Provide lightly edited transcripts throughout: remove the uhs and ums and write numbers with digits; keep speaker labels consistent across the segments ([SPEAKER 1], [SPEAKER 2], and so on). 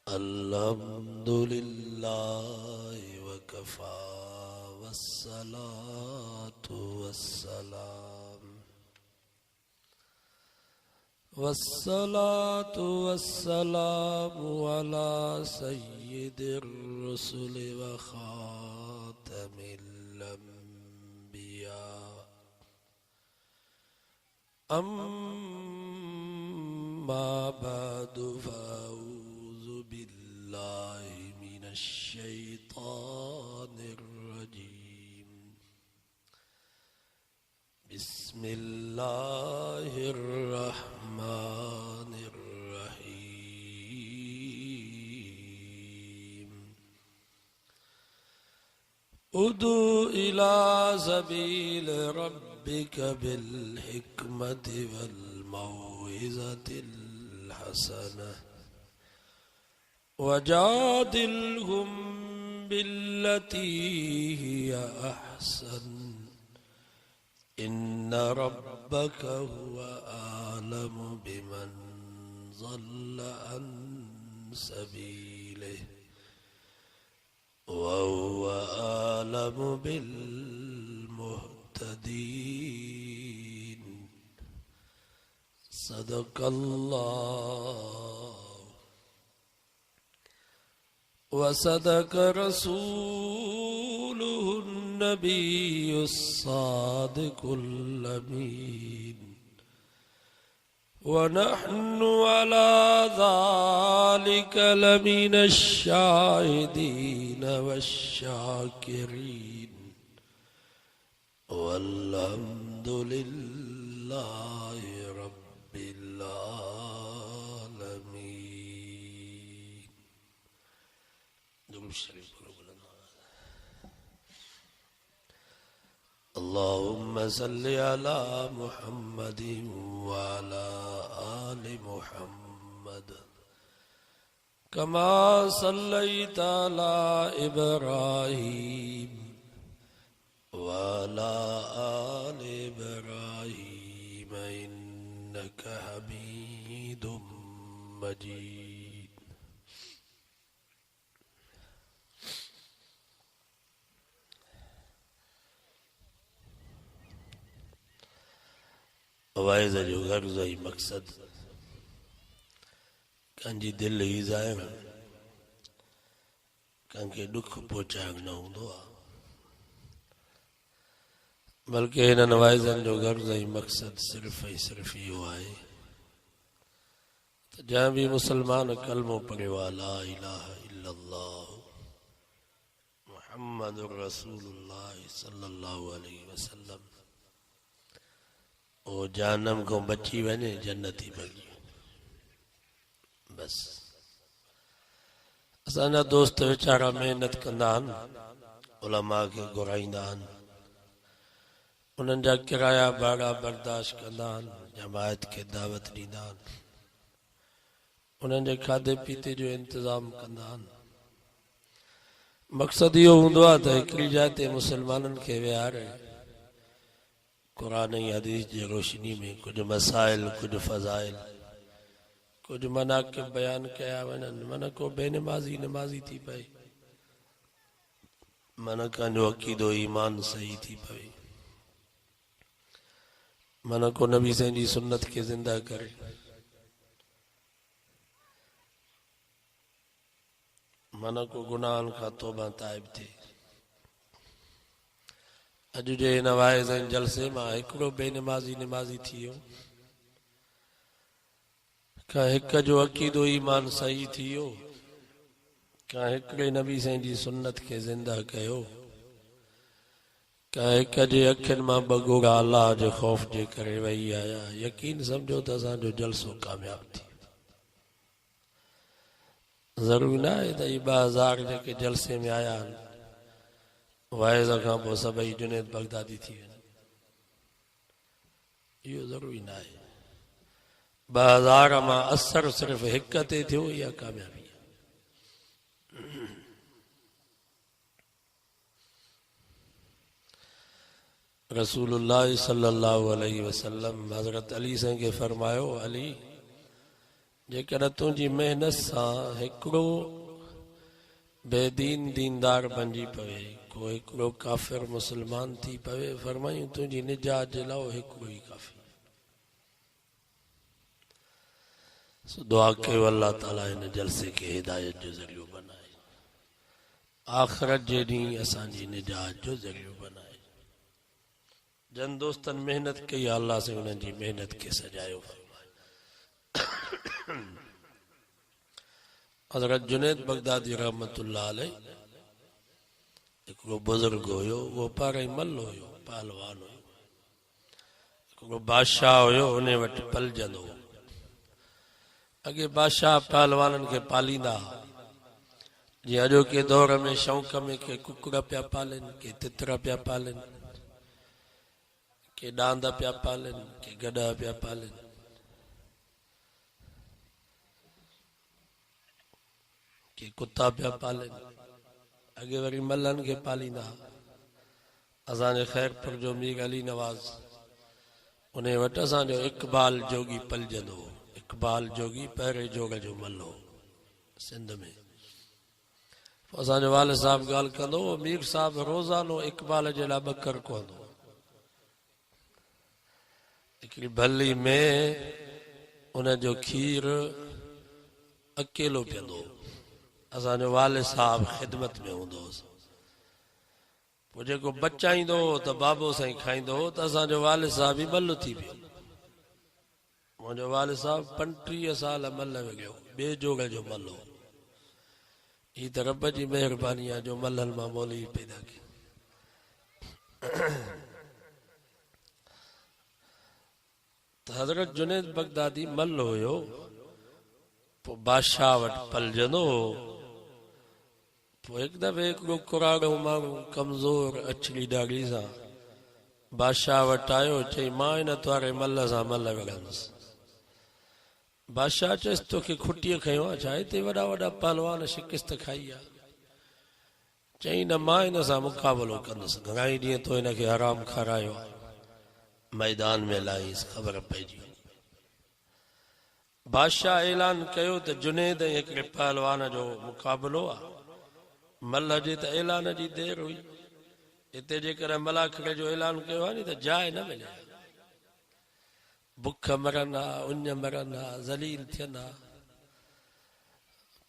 [SPEAKER 1] अल्हम्दुलिल्लाह वकफा वस्सलातु वस्सलामु अला सय्यिदिर रुसुलि व खातमिल अंबिया अम्मा बअदु फ़अऊज़ु बिल्लाहि मिनश शैतानिर रजीम। बिस्मिल्लाहिर रहमानिर रहीम। उदु इला सबील रब्बिक बिल हिकमति वल मौइज़तिल हसनह वजादिलहुम बिल्लती हिय अहसन इन्न रब्बक हुवा आलमु बिमन ज़ल्ल अन सबीलिहि व हुवा आलमु बिल मुहतदीन। सदक़ल्लाह व सदक़ रसूलुहुन नबियुस सादिकुल अमीन व नहनु अला ज़ालिका लमिनश शाहिदीन वश्शाकिरीन वल्हम्दुलिल्लाहि रब्बिल आलमीन। दुरूद शरीफ अल्लाहुम्मा सल्लि अला मुहम्मदिन व अला आलि मुहम्मद कमा सल्लैता अला इब्राहीम व अला आलि इब्राहीम इन्नका हमीदुम मजीद। वाइज़ जो गर्ज़ ऐं मक़सद कंहिंजी दिलि ई ज़ाहिर कंहिंखे ॾुख पहुचाइण न हूंदो आहे, बल्कि हिननि वाइज़नि जो गर्ज़ ऐं मक़सद सिर्फ़ ऐं सिर्फ़ इहो आहे त जंहिं बि मुस्लमान कलमो पढ़ियो आहे ला इलाहा इल्लल्लाह मुहम्मदुर रसूलुल्लाह सल्लल्लाहु अलैहि वसल्लम ओ जहन्नम को बची वञे, जन्नती बणिजी बस। असांजा दोस्त वीचारा मेहनत कंदा आहिनि, उलमा खे घुराईंदा आहिनि, उन्हनि जा किराया भाड़ा बर्दाश्त कंदा आहिनि, जमायत खे दावत ॾींदा आहिनि, उन्हनि जे खाधे पीते जो इंतज़ाम कंदा आहिनि। मक़सद इहो हूंदो आहे त हिकिड़ी जाइ ते मुस्लमाननि खे विहारे कुरान ऐं हदीस जी रोशनी में कुछ मसाइल, कुछ फ़ज़ाइल, कुछ मनाक़िब बयान कया वञनि। मन को बेनमाज़ी नमाज़ी थी पए, मन कंहिंजो अक़ीदो ईमान सही थी पए, मन को नबी साईं जी सुन्नत खे ज़िंदा करे, मन को गुनाहनि खां तौबा ताइब थिए। अॼु जे हिन वाइज़ ऐं जलसे मां हिकिड़ो बेनमाज़ी नमाज़ी थी वियो, का हिक जो अक़ीदो ईमान सही थी वियो, का हिकिड़े नबी साईं जी सुन्नत खे ज़िंदा कयो, का हिक जे अखियुनि मां बगोड़ा अल्लाह जे ख़ौफ़ जे करे वेही आया। यकीन समझो त असांजो जलसो कामयाब थी। ज़रूरी न आहे त ई 2000 जेके जलसे में आया आहिनि वाइज़ खां पोइ सभई जुनेद बगदादी थी वञे, इहो ज़रूरी न आहे। 2000 मां असर सिर्फ़ हिक ते थियो, इहा कामयाबी आहे। रसूलुल्लाह सल्लल्लाहु अलैहि वसल्लम हज़रत अली साईं खे फरमायो, अली जेकर तुझी मेहनत सां हिकिड़ो बेदीन दीनदार बणिजी पवे, को हिकिड़ो काफ़िर मुसलमान थी पवे, फरमायूं तुझी निजात जे लाइ हिकिड़ो ई काफ़ी। सो दुआ कयो अल्लाह ताला इन जलसे के हिदायत जो ज़रियो बनाए, आख़िरत जे ॾींहुं असांजी निजात जो ज़रियो बनाए। जन दोस्तन मेहनत कई, अल्लाह से उन्हनि जी मेहनत के सजायो फरमाए। हज़रत जुनैद बगदादी रहमतुल्लाह अलैह हिकिड़ो बुज़ुर्ग हुयो, उहो पारई मल हुयो, पहलवान हुयो। हिकिड़ो बादशाह हुयो, उन वटि पलजंदो हो। अॻे बादशाह पहलवाननि खे पालींदा, जीअं अॼोके दौर में शौक़ में के कुकड़ पिया पालनि, के तितर पिया पालनि, के डांद पिया पालनि, के गॾह पिया पालनि। के कुत्ता पिया पालनि। अॻे वरी मल्हनि खे पालींदा। असांजे ख़ैरपुर जो मीर अली नवाज़, उन वटि असांजो इकबाल जोगी पलजंदो हो। इकबाल जोगी पहिरें जोग जो मल हो सिंध में। असांजो वाल साहब ॻाल्हि कंदो, मीर साहब रोज़ानो इकबाल जे लाइ ॿकर कोंदो। हिकिड़ी भली में उनजो खीर अकेलो पीअंदो। असांजो वाल साहब ख़िदमत में हूंदो हुओसि। पोइ जेको बचाईंदो हो त बाबो साईं खाईंदो हो, त असांजो वाल साहब ई मल थी पियो। मुंहिंजो वाल साहब 35 साल मल विगियो, ॿिए जोग जो मल हो। ही त रब जी महिरबानी आहे जो मलनि मां मौलवी पैदा कयो। त हज़रत जुनैद बगदादी मल हुयो, पोइ बादशाह वटि पलजंदो हो। पोइ हिकु दफ़े हिकिड़ो कुराड़ो माण्हू कमज़ोर अछड़ी ॾाढ़ी सां बादशाह वटि आयो, चई मां इन वारे मल सां मल विढ़ंदुसि। बादशाह चयसि तोखे खुटीअ खयो आहे छा? हिते वॾा वॾा पहलवान शिकिस्त खाई आहे। चई न, मां हिन सां मुक़ाबिलो कंदुसि। घणाई ॾींहं तो हिनखे हराम खारायो, मैदान में लाहींसि, ख़बर पइजी। बादशाह ऐलान कयो त जुनैद ऐं हिकिड़े पहलवान जो मुक़ाबिलो आहे। मल जे त ऐलान जी देरि हुई। हिते जेकर मलाखड़े जो ऐलान कयो आहे नी त जाइ न मिले। बुख मरनि हा, उञ मरनि हा, ज़लील थियनि हा,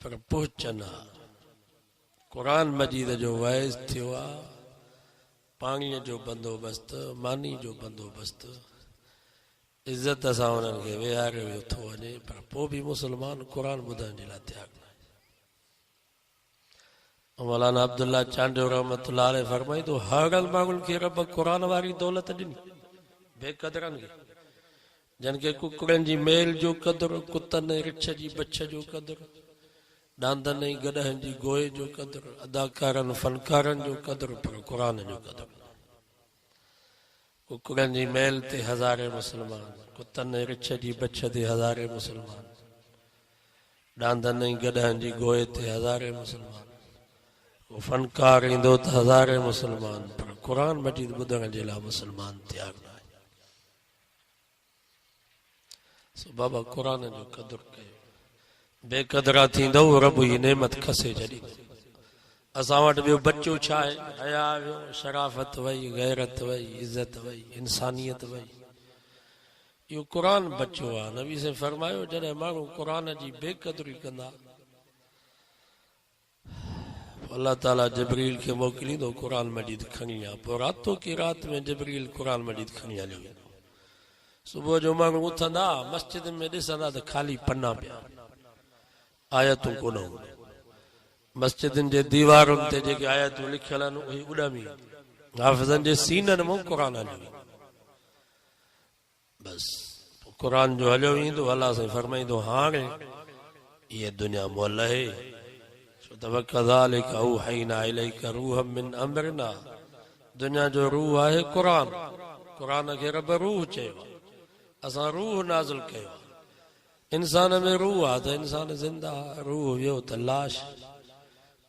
[SPEAKER 1] पर पहुचनि हा। क़ुरान मजीद जो वैज़ थियो आहे, पाणीअ जो बंदोबस्तु, मानी जो बंदोबस्तु, इज़त सां उन्हनि खे विहारियो थो वञे, पर पोइ बि मुस्लमान क़ुरान ॿुधण जे लाइ तयारु न आहे। मौलाना अब्दुल्ला चांडियो रहमतुल्लाह अलैह फरमाईंदो, हरल माण्हुनि खे रब क़ुरान वारी दौलत ॾिनी, बेक़दरनि खे, जन खे कुकड़नि जी मेल जो क़दुरु, कुतनि ऐं रिछ जी बछ जो क़दुरु, डांदनि ऐं गॾहनि जी गोए जो क़दुरु, अदाकारनि फनकारनि जो क़दुरु, पर क़ुरान जो क़दुरु। कुकड़नि जी मेल ते हज़ारे मुस्लमान, कुतनि ऐं रिछ जी बछ ते हज़ारे मुस्लमान, डांदनि ऐं गॾहनि जी गोए ते हज़ारे मुस्लमान, फनकार ईंदो त हज़ारे मुस्लमान, पर क़ुरान मजीद ॿुधण जे लाइ मुस्लमान तयारु न आहे। सो बाबा क़ुरान जो क़दुरु कयो। बेक़दरा थींदव रब जी नेमत खसे छॾींदो। असां वटि ॿियो बचो छा आहे? हया वियो, शराफ़त वई, गैरत वई, इज़त वई, इंसानियत वई। इहो क़ुरान बचो आहे। नबी से फरमायो, जॾहिं माण्हू क़ुरान जी बेक़दरी कंदा, अल्लाह ताला जबरील खे मोकिलींदो क़ुरान मजीद खणी आ। पोइ रातो की राति में जबरील क़ुरान मजीद खणी हलियो वेंदो। सुबुह जो माण्हू उथंदा, मस्जिद में ॾिसंदा त ख़ाली पन्ना पिया, आयतूं कोन हूंदियूं। मस्जिदनि जे दीवारुनि ते जेके आयतूं लिखियल आहिनि उहे उॾामी, हाफ़िज़नि जे सीननि मां क़ुरान हलियो वेंदो। बसि क़ुरान जो हलियो ईंदो। अलाह साईं फरमाईंदो, हाणे इहा दुनिया मुअल आहे, वकज़ालिक औहयना इलैका रूहम मिन अमरना। दुनिया जो रूह आहे क़ुरान। क़ुरान खे रब रूह चयो, असां रूह नाज़िल कयो। इंसान में रूह आहे त इंसान ज़िंदा, रूह वियो त लाश।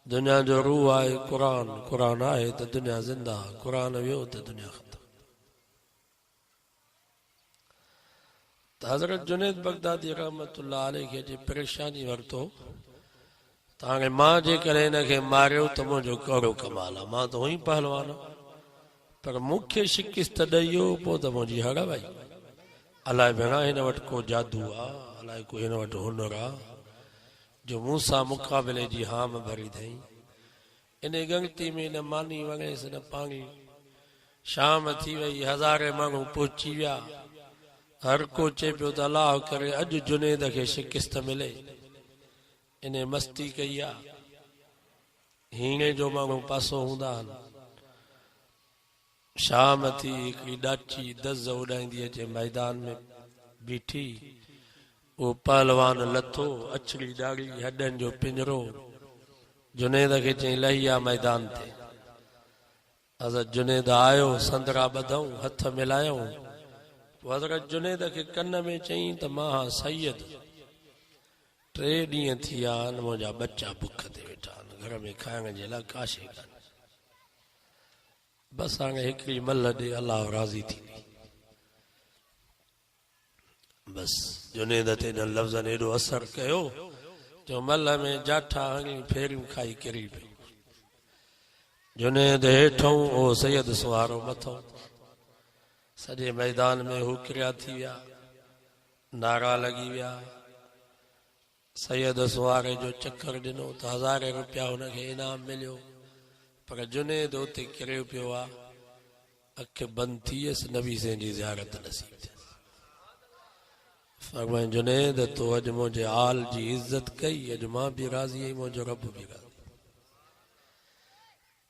[SPEAKER 1] दुनिया जो रूह आहे क़ुरान, क़ुरान आहे त दुनिया ज़िंदा, क़ुरान वियो त दुनिया ख़तम। हज़रत जुनैद बगदादी रहमतुल्लाह अलैह खे जे परेशानी वरतो ताणे मां जे करे इनखे मारियो त मुंहिंजो कहिड़ो कमाल आहे, मां त हुई पहलवान पर मूंखे शिकिस्त ॾेई पोइ त मुंहिंजी हड़ वई। अलाए भेणा हिन वटि को जादू आहे, अलाए को हिन वटि हुनर आहे जो मूं सां मुक़ाबिले जी हाम भरी अथई। इन गणती में न मानी वणेसि न पाणी। शाम थी वई, हज़ारे माण्हू पहुची विया। हर को चए पियो त अलाह करे अॼु जुनैद खे शिकिस्त मिले। इन मस्ती कई आहे। हीणे जो माण्हू पासो हूंदा आहिनि। शाम थी, हिकिड़ी ॾाची दज़ उॾाईंदी अचे मैदान में बीठी। वो पहलवान लथो, अछड़ी ॾाढ़ी, हॾनि जो पिंजरो। जुनैद खे चई लही आ मैदान ते। हज़रत जुनैद आयो, संदरा ॿधऊं, हथ मिलायूं। हज़रत जुनैद खे कन में चई त मां सैयद 3 ॾींहं थी विया आहिनि, मुंहिंजा बच्चा बुख ते वेठा आहिनि, घर में खाइण जे लाइ का शइ कान्हे। बसि हाणे हिकिड़ी मल ॾे, अलाह राज़ी थींदी। बसि जुनैद ते हिन लफ़्ज़नि एॾो असर कयो जो मल में जाठा हणी फेरियूं खाई किरी पियो। जुनैद हेठों, ओ सैयद सुवारो मथों। सॼे मैदान में हू किरिया थी विया, नारा लॻी विया। सैयद सुवारे जो चकर ॾिनो त 1000 रुपया हुनखे इनाम मिलियो। पर जुनैद उते किरियो पियो आहे। अख बंदि थी वियसि, नबी साईं जी ज़ियारत नसीब थियसि। फरमाए जुनैद तो अॼु मुंहिंजे आल जी इज़त कई, अॼु मां बि राज़ी आहियां, मुंहिंजो रब बि राज़ी।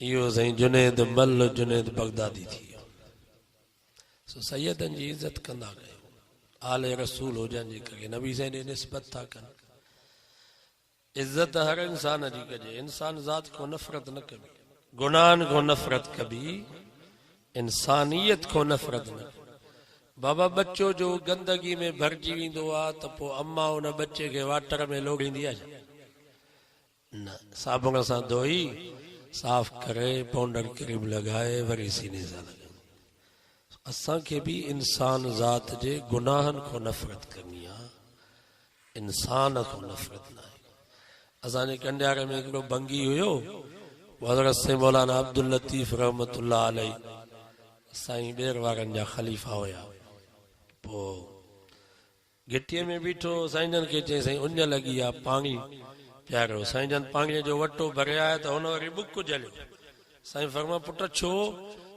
[SPEAKER 1] इहो साईं जुनैद मल जुनैद बगदादी थी वियो। सो सैयदनि जी इज़त कंदा कयो, आले रसूल हुजनि जे करे नबी साईं ॾे निस्बत था कनि। इज़त हर इंसान जी कजे, इंसान ज़ात को नफ़रत न कबी, गुनाहन को नफ़रत कबी, इंसानियत को नफ़रत न। बाबा बच्चो जो गंदगी में भरजी वेंदो आहे त पोइ अम्मा उन बच्चे खे वाटर में लोड़ींदी आहे न? साबुण सां धोई साफ़ करे पाउडर क्रीम लॻाए वरी सीने सां लॻाए। असांखे बि इंसान ज़ात जे गुनाहनि खां नफ़रत करणी आहे, इंसान खां नफ़रत न आहे। असांजे कंडियारे में हिकिड़ो भंगी हुयो, हज़रत से मौलाना अब्दुल लतीफ़ रहमतुल्लाह अलैह साईं ॿेर वारनि जा ख़लीफ़ा हुया। पोइ गिटीअ में बीठो, साईं जन खे चई साईं उञ लॻी आहे, पाणी प्यारो। साईं जन पाणीअ जो वटो भरे आया त हुन वरी बुक जलियो। साईं फरमा पुट छो?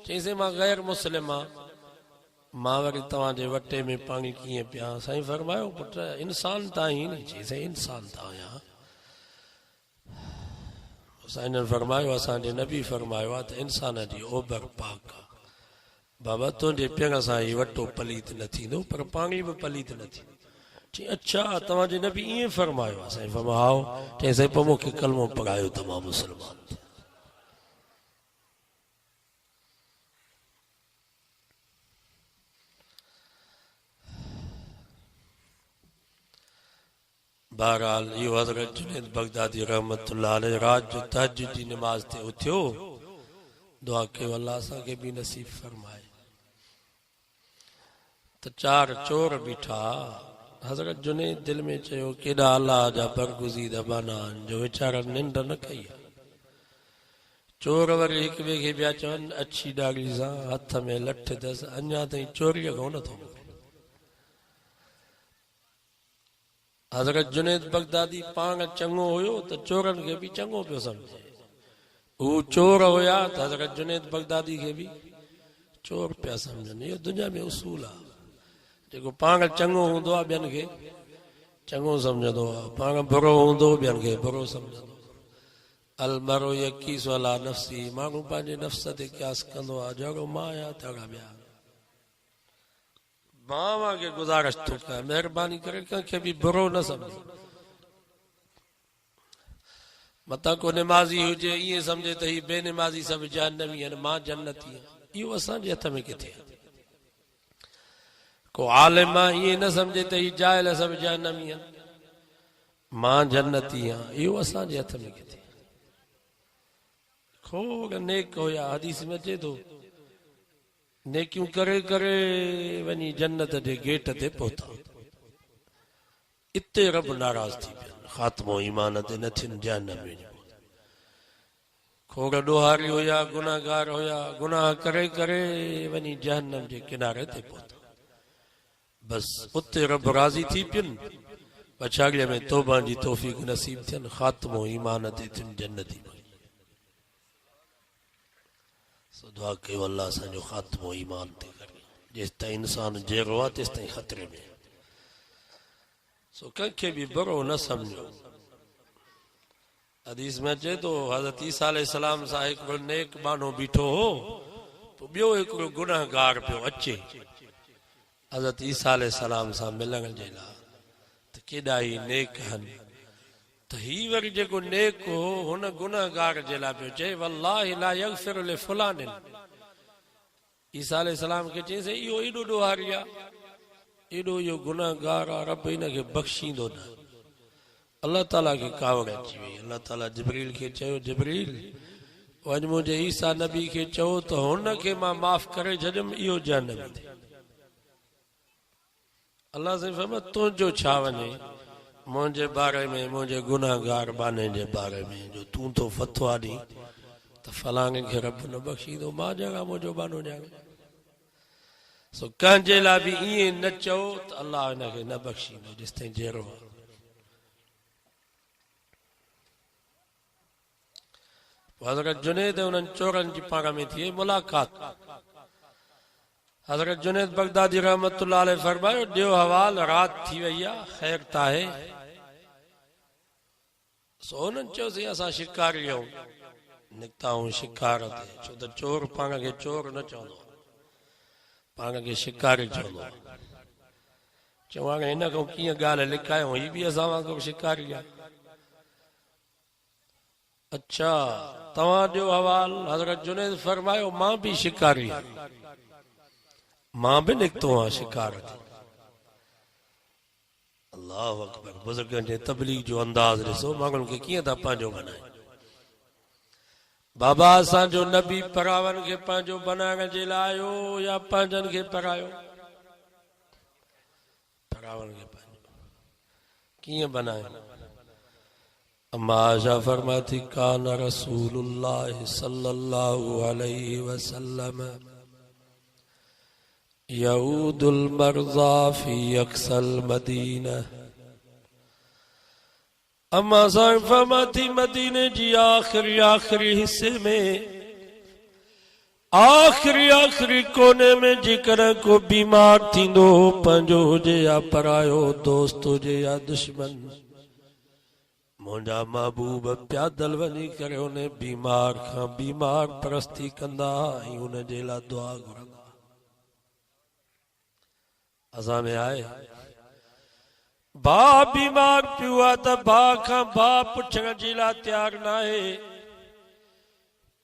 [SPEAKER 1] चई साईं मां गैर मुस्लिम आहियां, मां वरी तव्हांजे वटे में पाणी कीअं पियां? साईं फरमायो पुट इंसान त आहीं न? चई साईं इंसान त आहियां। साईं जन फरमायो असांजे नबी फरमायो आहे त इंसान जी ओभर पाक आहे। बाबा तुंहिंजे पियण सां ई वटो पलीत न थींदो, पर पाणी बि पलीत न थींदो। चई अच्छा तव्हांजे नबी ईअं फरमायो आहे? साईं फरमायो। चई साईं पोइ मूंखे कलमो पढ़ायो त मां मुस्लमान थियां। बहरहाल इहो हज़रत जुनैद बगदादी रहमतुल्लाह अलैह रात जो तहज्जुद जी नमाज़ ते उथियो। दुआ कयो अल्लाह असांखे बि नसीब फरमाए। त 4 चोर बीठा। हज़रत जुनैद दिल में चयो केॾा अल्लाह जा बरगुज़ीदा बाना आहिनि जो वीचारा निंड न कई। चोर वरी हिक ॿिए खे पिया चवनि अछी ॾाढ़ी सां, हथ में लठ अथसि, अञा ताईं चोरीअ खां नथो। हज़रत जुनैद बगदादी पाण चङो हुयो त चोरनि खे बि चङो पियो सम्झे। हू चोर हुया त हज़रत जुनैद बगदादी खे बि चोर पिया सम्झनि। इहो दुनिया में उसूल आहे। जेको पाण चङो हूंदो आहे ॿियनि खे चङो सम्झंदो आहे, पाण बुरो हूंदो ॿियनि खे बुरो सम्झंदो। अलमरो यकीस अला नफ़्सी, माण्हू पंहिंजे नफ़्स ते क़यास कंदो आहे, जहिड़ो मां आहियां तहिड़ा ॿिया। मां खे गुज़ारिश थो कयां महिरबानी करे कंहिंखे बि बुरो न सम्झो। मतां को निमाज़ी हुजे ईअं सम्झे त ही बेनिमाज़ी सभु जहन्नमी आहिनि, मां जन्नती आहियां, इहो असांजे हथ में किथे आहे? को आलिम ईअं न सम्झे त ही जाहिल सभु जहन्नमी आहिनि, मां जन्नती आहियां, इहो असांजे हथ में किथे? खोड़ नेक हुया, हदीस में अचे थो नेकियूं करे करे वञी जन्नत जे गेट ते पहुता। इते रब नाराज थी पिया ख़ात्मो ईमान ते न थियनि जहन्नम में खोड़ ॾोहारी हुया गुनाहगार हुया गुनाह करे करे वञी जहन्नम जे किनारे ते पहुता बस उते रब राज़ी थी पियनि पछाड़ीअ में तौबा जी तौफ़ीक़ नसीब थियनि ख़ात्मो ईमान ते थियनि जन्नती सो दुआ कयो अल्लाह असांजो ख़ात्मो ईमान ते करे जेसि ताईं इंसान जहिड़ो आहे तेसि ताईं ख़तरे में सो कंहिंखे बि बुरो न सम्झो हदीस में अचे तो हज़रत ईसा अलैहिस्सलाम सां हिकिड़ो नेक माण्हू बीठो हो तो ॿियो हिकिड़ो गुनाहगार पियो अचे हज़रत ईसा अलैहिस्सलाम सां मिलण जे लाइ त केॾा ई नेक आहिनि त ही वरी जेको नेक हो हुन गुनाहगार जे लाइ पियो चए वल्लाहि ला यग़फिरु लिफुलान ईसा अलैहिस्सलाम खे चईंसि इहो एॾो ॾोहारी आहे एॾो इहो गुनाहगार आहे रब हिनखे बख़्शींदो न अल्लाह ताला खे कावड़ अची वई अल्लाह ताला जिब्रील खे चयो जिब्रील वञ मुंहिंजे ईसा नबी खे चओ त हुनखे मां माफ़ करे छॾियमि इहो जहन्नम ते अल्लाह साईं फरमायो तुंहिंजो छा वञे मुंहिंजे बारे में मुंहिंजे गुनाहगार बाने जे बारे में जो तूं तो फतवा ॾी त फलाणे खे रब न बख़्शींदो मां ॼाणा मुंहिंजो बानो ॼाणे सो कंहिंजे लाइ बि ईअं न चओ त अल्लाह हिनखे न बख़्शींदो जेसि ताईं जहिड़ो आहे हज़रत जुनैद उन्हनि चोरनि जी पाण में थी मुलाक़ात हज़रत जुनैद बगदादी रहमतुल्लाह अलैह फरमायो ॾियो हवाल रात थी वई आहे ख़ैर त आहे सो उन्हनि चयोसीं असां शिकारी आहियूं निकिता आहियूं शिकार ते छो त चोर पाण खे चोर न चवंदो पाण खे शिकारी चवंदो चऊं हाणे हिन खां कीअं ॻाल्हि लिकायूं हीअ बि असां वांगुरु शिकारी आहे अच्छा तव्हां ॾियो हवाल हज़रत जुनैद फरमायो मां बि शिकारी आहियां मां बि निकितो आहियां शिकार ते अल्लाह अकबर बुज़ुर्गनि जे तबलीग जो अंदाज़ ॾिसो माण्हुनि खे कीअं था पंहिंजो बनाए बाबा असांजो नबी परावनि खे पंहिंजो बनाइण जे लाइ आयो या पंहिंजनि खे परायो परावनि खे पंहिंजो कीअं बनाए अम्मा आयशा फरमाती कान रसूलुल्लाह सल्लल्लाहु अलैहि वसल्लम यऊदुल मरज़ा फी अक्सल मदीना अम्मा साहब फरमाती मदीने जी आखिरी हिस्से में आखिरी कोने में जेकर को बीमार थींदो पंहिंजो हुजे या परायो दोस्त हुजे या दुश्मन मुंहिंजा महबूब प्यादल वञी करे उन बीमार खां बीमार परस्ती कंदा ऐं उन जे लाइ दुआ घुरंदा असां में आहे भाउ बीमार पियो आहे त भाउ खां भाउ पुछण जे लाइ तयारु न आहे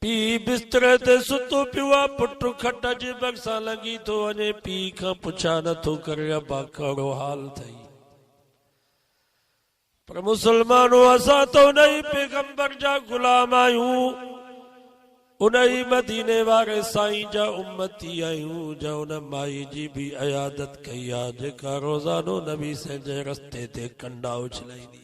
[SPEAKER 1] पीउ बिस्तर ते सुतो पियो आहे पुटु खट जे भरिसां लॻी थो वञे पीउ खां पुछा नथो करे अबा कहिड़ो हाल अथई पर मुसलमानो असां तो उन ई पैगंबर जा गुलाम आहियूं उन ई मदीने वारे साईं जा उम्मती आहियूं जा उन माई जी भी अयादत कई आहे जेका रोज़ानो नबी से जे रस्ते ते कंडा उछलाईंदी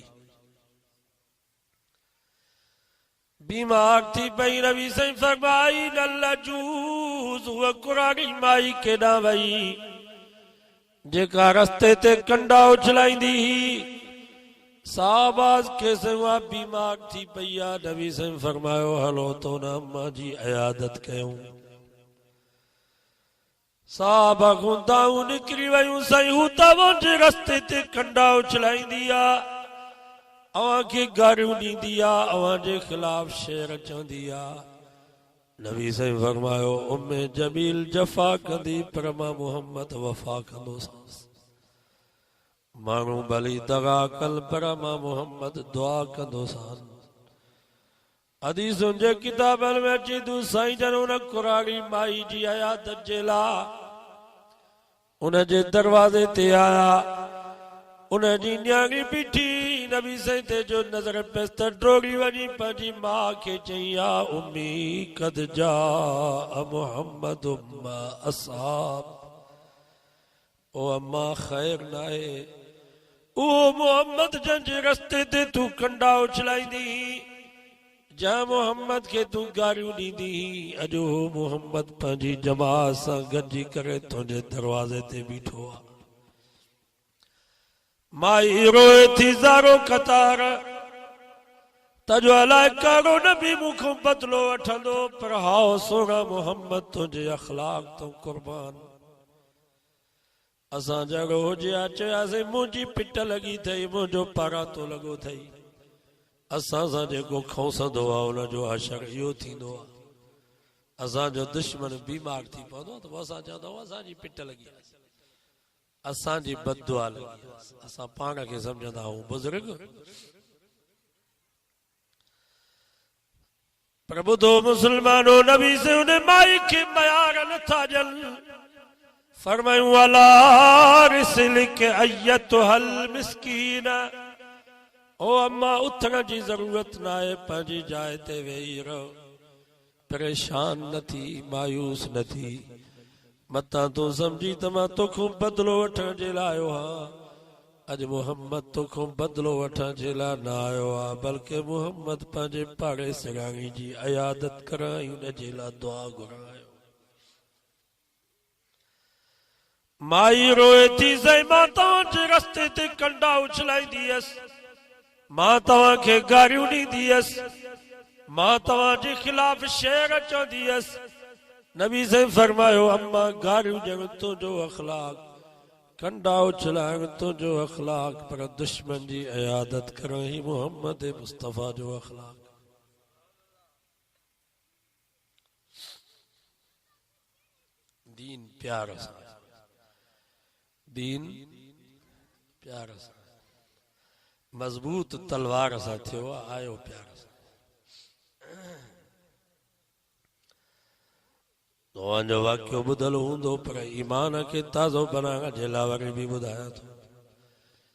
[SPEAKER 1] बीमार थी पई नबी साईं फरमाई नल्ला जूस हुआ कुरानी माई केॾां वई जेका रस्ते ते कंडा उछलाईंदी साहबाज के सेवा बीमार थी पई आहे नबी साईं फरमायो हलो तो न अम्मा जी अयादत कयूं साहबा गुंदाऊं निकिरी वयूं साईं हू तव्हांजे रस्ते ते कंडा उछलाईंदी आहे अवां खे गारियूं ॾींदी आहे अवां जे ख़िलाफ़ शेर चवंदी आहे नबी साईं फरमायो उम्मे जमील जफ़ा कंदी पर मां मोहम्मद वफ़ा कंदोसांसि माण्हू भली दगा कल पर मां मोहम्मद दुआ कंदोसां हदीसुनि जे किताबनि में अची तूं साईं जन उन कुरानी माई जी अयादत जे लाइ उन जे दरवाज़े ते आया उन जी न्याणी बीठी नबी साईं ते जो नज़र पेस त डोड़ी वञी पंहिंजी माउ खे चई आ उम्मी कद जा मोहम्मद असाब ओ अम्मा ख़ैर न आहे ओ मोहम्मद जंजे रस्ते ते तू कंडा उछलाईंदी जा मोहम्मद के तू गारियूं ॾींदी अॼु मोहम्मद पंहिंजी जमात सां गॾिजी करे तुंहिंजे दरवाज़े ते बीठो आहे। माई रोए थी ज़ारो कतार तजो अलाए कहिड़ो नबी मूंखों बदिलो वठंदो पर हाओ सोना मोहम्मद तुंहिंजे अखलाक तो कुर्बान। असां जहिड़ो हुजे आ चयासीं मुंहिंजी पिट लॻी अथई मुंहिंजो पारातो लॻो अथई। असां सां जेको खौंसंदो आहे उनजो असर इहो थींदो आहे। असांजो दुश्मन बीमार थी पवंदो त असां चवंदा आहियूं असांजी पिट लॻी आहे, असांजी बददुआ लॻी आहे। असां पाण खे सम्झंदा आहियूं बुज़ुर्ग। प्रभु दो मुसलमानो नबी से उन्हें माई के मयार नथा जल फरमायूं वाला रिसलिक अय्यतुहल मिस्कीना। ओ अम्मा उथण जी जरूरत ना है, पंहिंजी जाइ ते वेही रहो, परेशान न थी मायूस न थी। मता तू समझी त मां तोखों बदलो वठण जे लाइ आयो आहियां। अज मोहम्मद तोखों बदलो वठण जे लाइ न आयो आहे बल्कि मोहम्मद पंहिंजे पाड़े सिराणी जी अयादत कराई उन जे लाइ दुआ घुरायो। माई रोए थी सही मां तव्हांजे रस्ते ते कंडा उछलाईंदी हुयसि, मां तव्हांखे गारियूं ॾींदी हुयसि, मां तव्हांजे खिलाफ शेर चवंदी हुयसि। नबी से फरमायो अम्मा गारियूं ॾियण तुंहिंजो अखलाक, कंडा उछलाइण तुंहिंजो अखलाक, पर दुश्मन जी अयादत करण ही मोहम्मद मुस्तफ़ा जो अखलाक। दीन प्यार सां, दीन प्यार सां, मजबूत तलवार सां थियो आहे, आयो प्यार सां। तव्हांजो वाक्यो ॿुधल हूंदो पर ईमान खे ताज़ो बनाइण जे लाइ वरी बि ॿुधायां थो।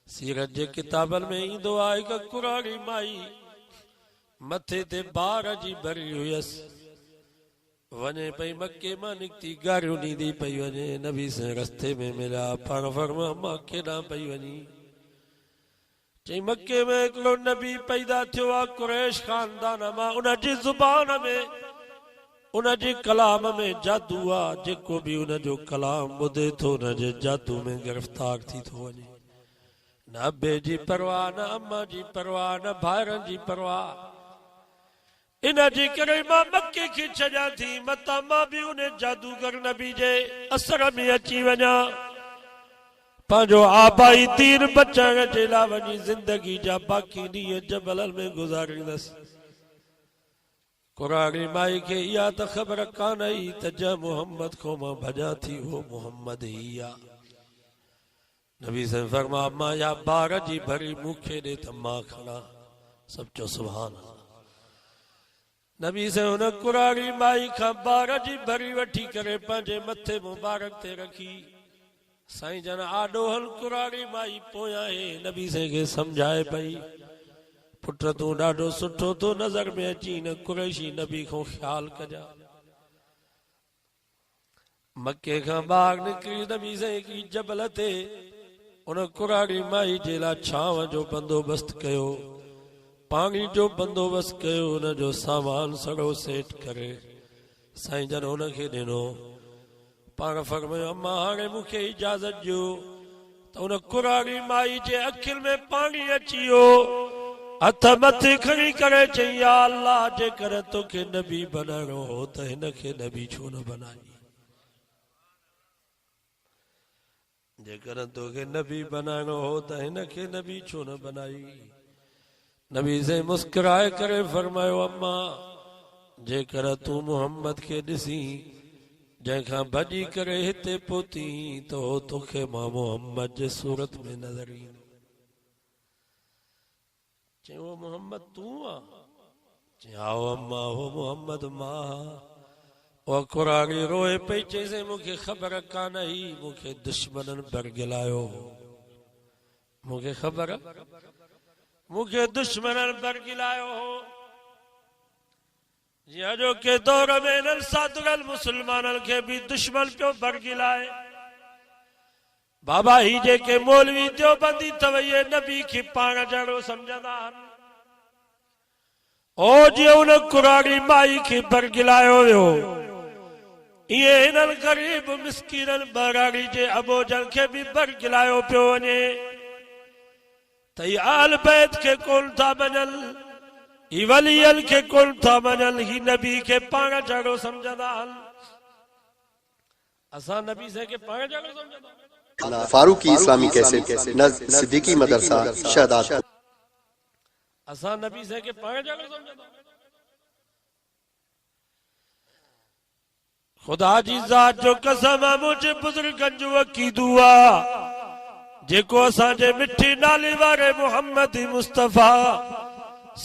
[SPEAKER 1] सीरत जे किताबनि में ईंदो आहे हिकु कुराड़ी माई मथे ते ॿार जी भरी हुयसि, वञे पई मके मां निकिती गारियूं ॾींदी पई वञे। नबी से रस्ते में मिलिया, पाण फरमा मां केॾां पई वञी? चई मके में हिकिड़ो नबी पैदा थियो आहे कुरैश खानदान मां, उनजी ज़ुबान में उनजे कलाम में जादू आहे, जेको बि उनजो कलाम ॿुधे थो उनजे जादू में गिरफ़्तार थी थो वञे। न अबे जी परवाह, न अम्मा जी परवाह, न भाइरनि जी परवाह। इन जे करे मां मके खे छॾियां थी, मतां मां बि उन जादूगर नबी जे असर में अची वञा, पंहिंजो आबाई दीन बचाइण जे लाइ वञी ज़िंदगी जा बाक़ी ॾींहं जबलनि में गुज़ारींदसि। कुरानी माई खे इहा त ख़बर कान आई त जंहिं मोहम्मद खां मां भॼां थी उहो मोहम्मद ई आहे। नबी से फरमा मां या ॿार जी भरी मूंखे ॾे त मां खणा। सभु चओ सुभान अल्लाह। नबी से हुन कुरानी माई खां ॿार जी भरी वठी करे पंहिंजे मथे मुबारक ते रखी। साईं जन आॾो हल कुरानी माई पोयां हे नबी से खे सम्झाए पई, पुट तूं ॾाढो सुठो तो नज़र में अची, न कुरैशी नबी खां ख्याल कजा। मके खां ॿाहिरि निकिरी नबी से हिकिड़ी जबल ते उन कुरानी माई जे लाइ छांव जो बंदोबस्त कयो, पाणी जो बंदोबस्त कयो, उनजो सामान सड़ो सेट करे साईं जन उनखे ॾिनो। पाण फरमायो अम्मा हाणे मूंखे इजाज़त ॾियो त उन कुरानी माई जे अखियुनि में पाणी अची वियो। हथ मथे खणी करे चई या अल्लाह जेकर तोखे नबी बनाइणो हो त हिन खे नबी छो न बनाई? जेकर तोखे नबी बनाइणो हो त हिन खे नबी छो न बनाई? नबी से मुस्कुराए करे फरमायो अम्मा जेकर तूं मोहम्मद खे ॾिसी जंहिंखां भॼी करे हिते पहुती त हो तोखे मां मोहम्मद जे सूरत में नज़र ईंदो। चई वो मोहम्मद तू आ? चई आओ अम्मा हो मोहम्मद मां। वो कुरानी रोए पई, चई मूंखे ख़बर कान आई, मूंखे दुश्मननि बरगिलायो, मूंखे ख़बर मूंखे दुश्मननि बरगिलायो हो। जीअं जो के दौर में इन्हनि सादुरल मुसलमाननि खे बि दुश्मन पियो बरगिलाए। बाबा ही जेके मौलवी देवबंदी अथव इहे नबी खे पाण जहिड़ो सम्झंदा आहिनि। ओ जीअं उन कुराड़ी माई खे बरगिलायो वियो इहे हिननि ग़रीब मिस्कीननि बराड़ी जे अबोजन खे बि बरगिलायो पियो वञे त ही आल बैत खे कोन था मञनि, ही वलियन खे कोन था मञनि, ही नबी खे पाण जहिड़ो सम्झंदा आहिनि। असां नबी से खे पाण जहिड़ो सम्झंदा आहियूं।
[SPEAKER 2] फारूकी इस्लामी कैसेट नज़्र सिद्दीकी मदरसा शहदाद।
[SPEAKER 1] असां नबी से के पाण जहिड़ो सम्झंदा। खुदा जी ज़ात जो कसम आहे मुंहिंजे बुज़ुर्गनि जो अक़ीदो आहे जेको असांजे मिठी नाले वारे मोहम्मद मुस्तफ़ा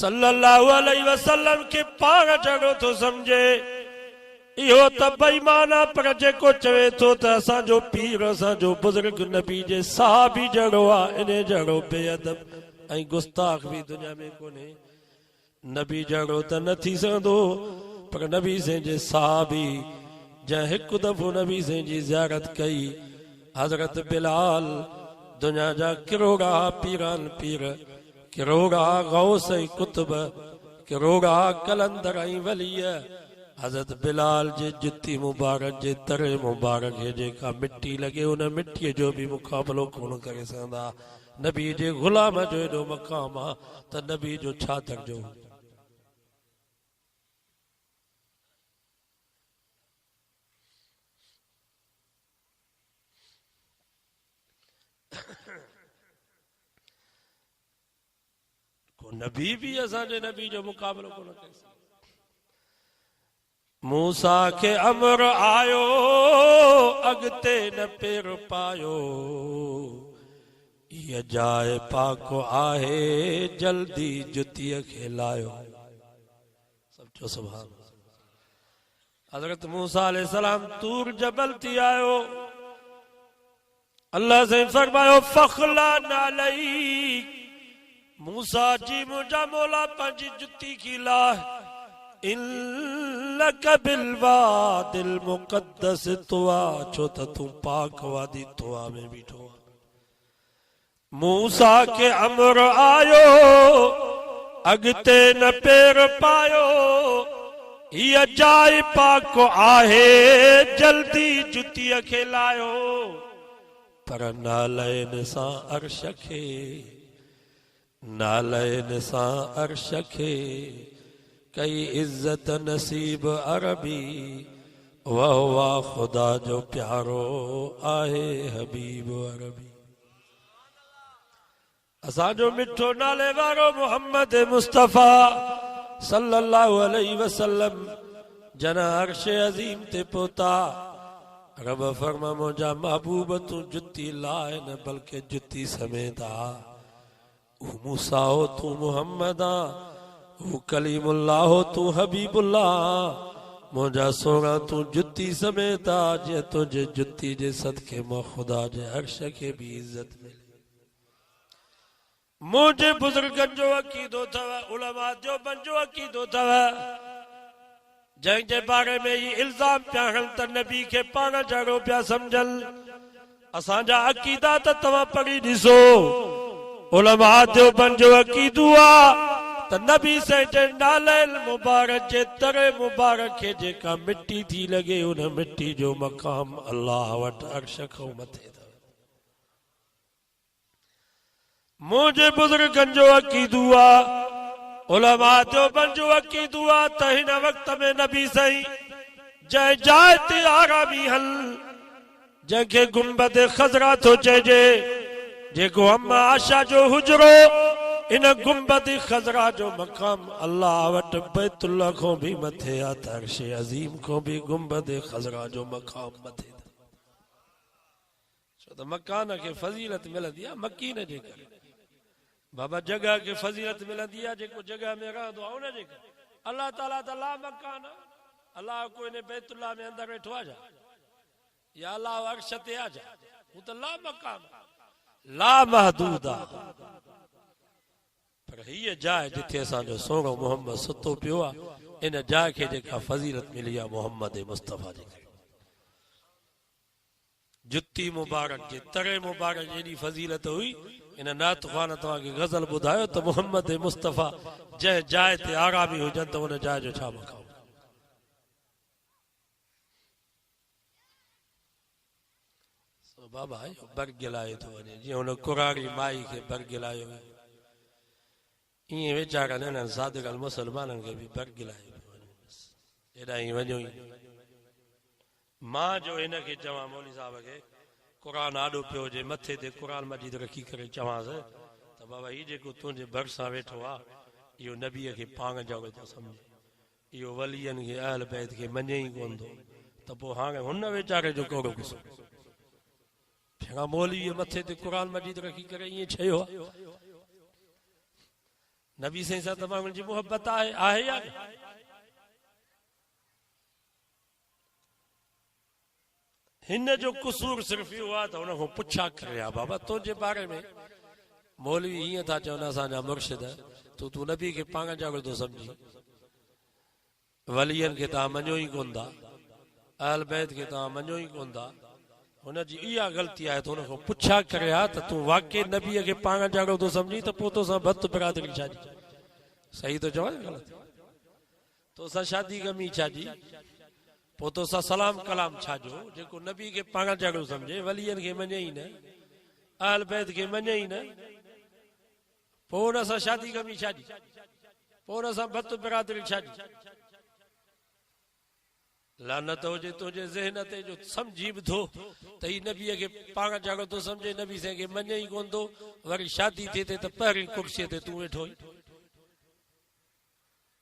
[SPEAKER 1] सल्लल्लाहु अलैहि वसल्लम खे पाण जहिड़ो थो सम्झे इहो त बेईमान आहे, पर जेको चवे थो त असांजो पीर असांजो बुज़ुर्ग नबी जे साहबी जहिड़ो आहे इन जहिड़ो बेअदब ऐं गुस्ताख भी दुनिया में कोने। नबी जहिड़ो त न थी सघंदो, पर नबी से जे साहबी जंहिं हिकु दफ़ो नबी से जी ज़ियारत कई हज़रत बिलाल दुनिया जा किरोड़ा पीरान पीर, किरोड़ा गौस ऐं कुतुब, किरोड़ा कलंदर ऐं वलीय हज़रत बिलाल जे जुती मुबारक जे तरे मुबारक खे जेका मिट्टी लगे उन मिट्टीअ जो भी मुक़ाबलो कोन करे सघंदा। नबी जे गुलाम जो एॾो मक़ाम आहे त नबी जो छा दर्जो। को नबी भी असांजे नबी जो मुक़ाबलो कोन करे सघे। मूसा के अमर आयो अगते न पेर पायो ये जाए पाको आहे जल्दी जुतीअ खे लायो। सब चो सुभान। हजरत मूसा अलैहिस्सलाम तूर जबल थी आयो, अल्लाह से फरमायो फखला नालई मूसा जी मुझा मौला पंहिंजी जुती की लाह इन्नक बिलवादिल मुक़द्दस तुआ छो त तू पाक वादी तुआ में बीठो। मूसा के अमर आयो अगते न पेर पायो ये जाए पाको आहे जल्दी जुतीअ खे लायो। पर नालयन सां अर्श खे, नालयन सां अर्श खे कई इज्जत नसीब अरबी वाह वाह खुदा जो प्यारो आहे हबीब अरबी। असांजो मिठो नाले वारो मोहम्मद मुस्तफ़ा सल्लल्लाहु अलैहि वसल्लम जना अर्श अज़ीम ते पहुता। रब फरमा मुंहिंजा महबूब तूं जुती लाए न बल्कि जुती समेत आ। मूसा हो तू मुहम्मद आ, हू कलीमुल्लाह हो तू हबीबुल्लाह, मुंहिंजा सोना तू जुती समेत आ। जे तुंहिंजे जुती जे सदके मां खुदा जे अर्श खे भी इज्जत मिले। मुझे बुजुर्गन जो अकीदो थव, उलमा जो पंजो अकीदो थव जंहिंजे बारे में ये इल्जाम पिया हल त नबी खे पाण जहिड़ो पिया सम्झनि। असांजा अकीदा त तव्हां पढ़ी ॾिसो। उलमा जो पंजो अकीदो आहे त नबी से जे नाले मुबारक जे तरे मुबारक खे जेका मिट्टी थी लगे उन मिट्टी जो मक़ाम अल्लाह वटि अर्श खां मथे। मुझे बुजुर्गन जो अकीदो आहे, उलमा जो पंजो अकीदो आहे त हिन वक्त में नबी सही जंहिं जाइ ते आरामी हल जंहिंखे गुंबद खज़रा थो चइजे, जेको अम्मा आशा जो हुजरो इन गुंबद खज़रा जो मक़ाम अल्लाह वटि बैतुल्लाह खां भी मथे आहे त अर्श अज़ीम खां भी गुंबद खज़रा जो मक़ाम मथे। छो त मकान खे फज़ीलत मिलंदी आहे मकीन जे करे। बाबा जगह के फजीलत मिलंदी आहे जेको जगह में रहंदो आहे उनजे करे। अल्लाह ताला त ला मकान, अल्लाह को इन बैतुल्लाह में अंदर वेठो आ जा या अल्लाह अर्श ते आ जा, हू त ला मकान ला महदूद आहे। पर हीअ जाइ जिथे असांजो सोनो मोहम्मद सुतो पियो आहे इन जाइ खे जेका फजीलत मिली आहे मोहम्मद मुस्तफ़ा जे करे। जुत्ती मुबारक जे तरे मुबारक जेडी फजीलत हुई इन नात ख़ान तवा के गजल बुधायो तो मोहम्मद मुस्तफा जै जाए ते आरामी हुजन तो उन जाए जो छा मखाओ सो बाबा बरगिलाए तो वने जी उन कुरारी माई के बरगिलायो ये वेचारा ने सादगल मुसलमानन के भी बरगिलाए एडा ही वजो मां जो इनके चवा मौली साहब के कुरान आडो पियो जे मथे ते कुरान मजीद रखी करे चवास त बाबा ई जेको तुंहिंजे भरसा वेठो आ इहो नबीअ खे पाण जाओ तो समझे इहो वलियन के अहल बैत के मञे ई कोन थो त पोइ हाणे हुन वीचारे जो कहिड़ो गुस्सो फेरा मौली मथे ते कुरान मजीद रखी करे ईअं चयो नबी साईं सां तमामु जी मोहब्बत आहे या हिन जो कसूर सिर्फ इहो आहे त हुनखां पुछा करे बाबा तुंहिंजे बारे में मौलवी हीअं था चवनि असांजा मुर्शिद तूं नबी खे पाण जागो थो सम्झी वलियन खे तव्हां मञो ई कोन था अहल बैत खे तव्हां मञो ई कोन था हुनजी इहा ग़लती आहे त हुनखां पुछा करे त तूं वाकई नबीअ खे पाण जागो थो सम्झी त पोइ तोसां भत बिरादरी छाजी सही थो चवां ग़लति तोसां शादी गमी छाजी पोइ तोसां सलाम कलाम छाजो जेको नबी खे पाण जागो सम्झे वलियन खे मञे ई न अहल बैत खे मञे ई न पोइ हुन सां शादी गमी छाजी पोइ हुन सां भत बिरादरी छाजी लानत हुजे तुंहिंजे ज़हन ते जो सम्झी बि थो त ही नबीअ खे पाण जागो थो सम्झे नबी साईं खे मञे ई कोन थो वरी शादी थिए ते त पहिरीं कुर्सीअ ते तूं वेठो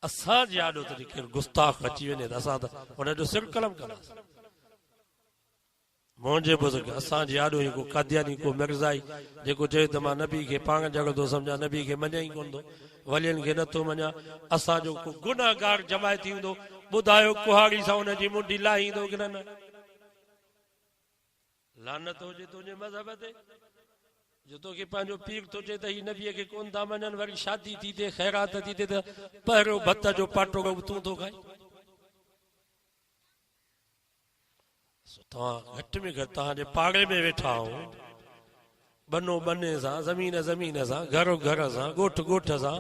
[SPEAKER 1] असांजे आॾो त केरु गुस्ताख अची वञे त असां त हुनजो सिर कलम कंदासीं मुंहिंजे बुज़ुर्ग असांजे आॾो ई को कादियानी को मिर्ज़ाई जेको चए त मां नबी खे पाण जागो थो सम्झां नबी खे मञे ई कोन थो वलियन खे नथो मञां असांजो को गुनाहगार जमायती हूंदो ॿुधायो कुहाड़ी सां हुनजी मुंडी लाहींदो की न लानत हुजे तुंहिंजे मज़हब ते जो तोखे पंहिंजो पीर थो चए त ही नबीअ खे कोन था मञनि वरी शादी थी थिए ख़ैरात थी थिए त पहिरियों भत जो पाटो तूं थो खाए तव्हां घटि में घटि तव्हांजे पाड़े में वेठा आहियो बनो बने सां ज़मीन ज़मीन सां घर घर सां ॻोठ ॻोठ सां